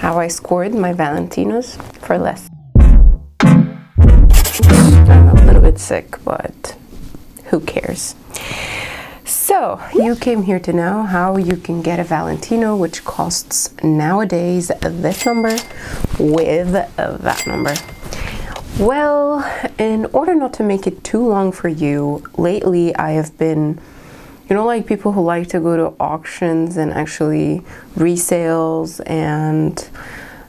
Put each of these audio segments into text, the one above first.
how I scored my Valentinos for less. I'm a little bit sick, but who cares? So you came here to know how you can get a Valentino, which costs nowadays this number with that number. Well, in order not to make it too long for you, lately I have been, you know, like people who like to go to auctions and actually resales and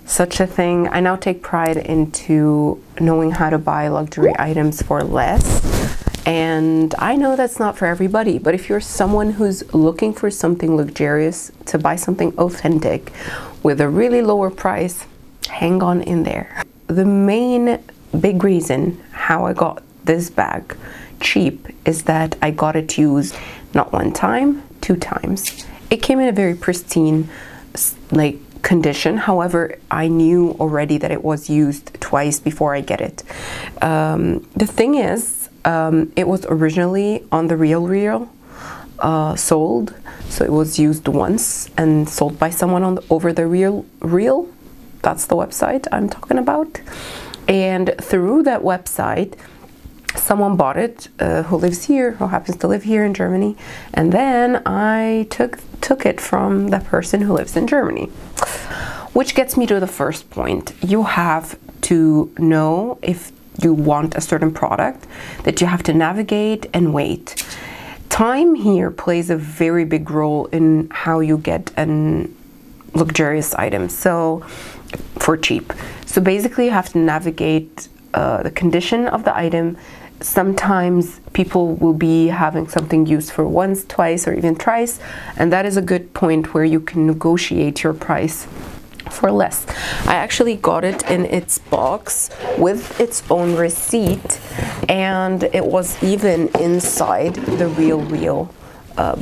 such a thing. I now take pride into knowing how to buy luxury items for less. And I know that's not for everybody, but if you're someone who's looking for something luxurious, to buy something authentic with a really lower price, hang on in there. The main big reason how I got this bag cheap is that I got it used not one time, 2 times. It came in a very pristine condition. However, I knew already that it was used twice before I get it. The thing is, it was originally on the RealReal sold, so it was used once and sold by someone over the RealReal. That's the website I'm talking about. And through that website, someone bought it who lives here, who happens to live here in Germany, and then I took it from the person who lives in Germany. Which gets me to the first point. You have to know, if you want a certain product, that you have to navigate and wait. Time here plays a very big role in how you get an luxurious item, so for cheap. So basically you have to navigate the condition of the item. Sometimes people will be having something used for once, twice, or even thrice, and that is a good point where you can negotiate your price for less. I actually got it in its box with its own receipt, and it was even inside the RealReal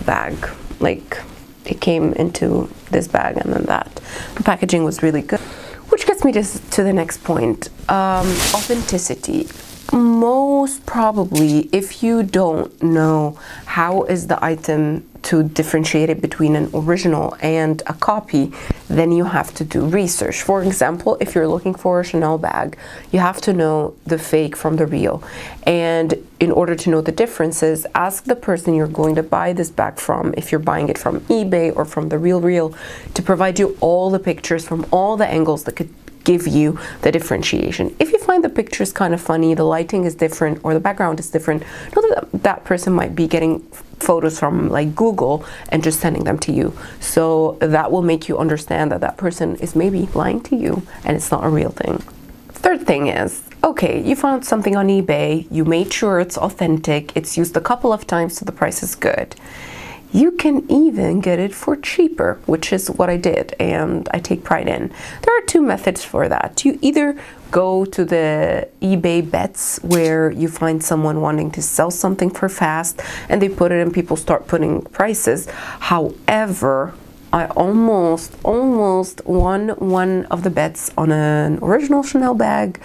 bag. Like, it came into this bag, and then that. The packaging was really good. Which gets me to the next point. Authenticity. Most probably, if you don't know how is the item to differentiate it between an original and a copy, then you have to do research. For example, if you're looking for a Chanel bag, you have to know the fake from the real. And in order to know the differences, ask the person you're going to buy this bag from, if you're buying it from eBay or from the RealReal, to provide you all the pictures from all the angles that could give you the differentiation. If you find the pictures kind of funny, the lighting is different, or the background is different, know that that person might be getting photos from like Google and just sending them to you. So that will make you understand that that person is maybe lying to you and it's not a real thing. Third thing is, okay, you found something on eBay, you made sure it's authentic, it's used a couple of times so the price is good. You can even get it for cheaper, which is what I did, and I take pride in. There are 2 methods for that. You either go to the eBay bets, where you find someone wanting to sell something for fast and they put it and people start putting prices. However, I almost won one of the bets on an original Chanel bag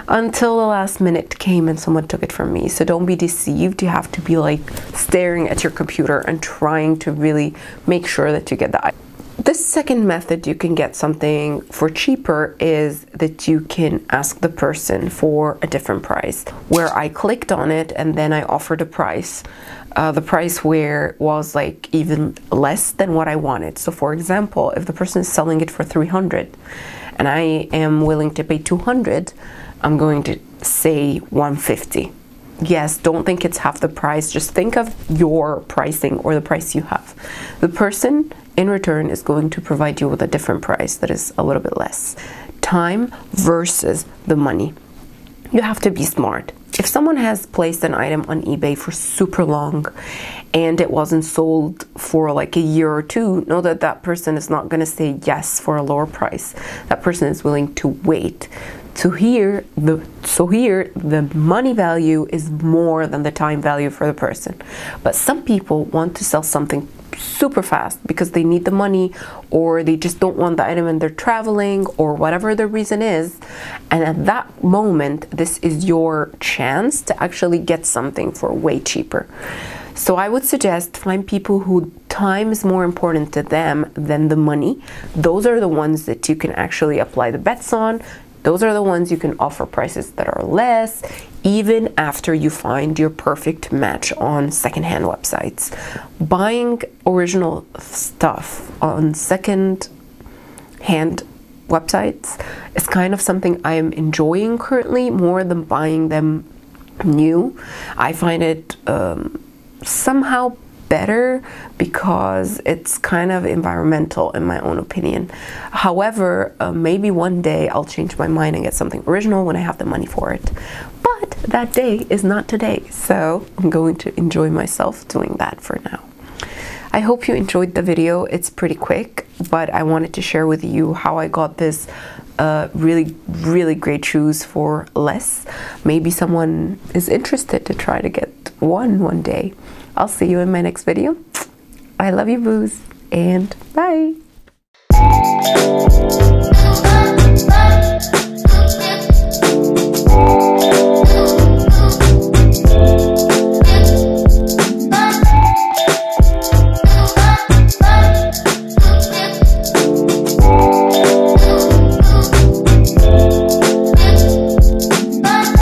until the last minute came and someone took it from me. So don't be deceived. You have to be like staring at your computer and trying to really make sure that you get the item. The second method you can get something for cheaper is that you can ask the person for a different price, where I clicked on it and then I offered a price. The price where was like even less than what I wanted. So for example, if the person is selling it for 300 and I am willing to pay 200, I'm going to say 150. Yes, don't think it's half the price. Just think of your pricing or the price you have. The person in return is going to provide you with a different price that is a little bit less. Time versus the money. You have to be smart. If someone has placed an item on eBay for super long and it wasn't sold for like a year or 2, know that that person is not going to say yes for a lower price. That person is willing to wait. So here the money value is more than the time value for the person. But some people want to sell something super fast because they need the money, or they just don't want the item and they're traveling, or whatever the reason is. And at that moment, this is your chance to actually get something for way cheaper. So I would suggest find people who time is more important to them than the money. Those are the ones that you can actually apply the bets on. Those are the ones you can offer prices that are less, even after you find your perfect match on secondhand websites. Buying original stuff on second-hand websites is kind of something I am enjoying currently more than buying them new. I find it somehow better because it's kind of environmental in my own opinion. However, maybe one day I'll change my mind and get something original when I have the money for it. But that day is not today, so I'm going to enjoy myself doing that for now. I hope you enjoyed the video. It's pretty quick, but I wanted to share with you how I got this really great shoes for less. Maybe someone is interested to try to get one day. I'll see you in my next video. I love you, boos, and bye.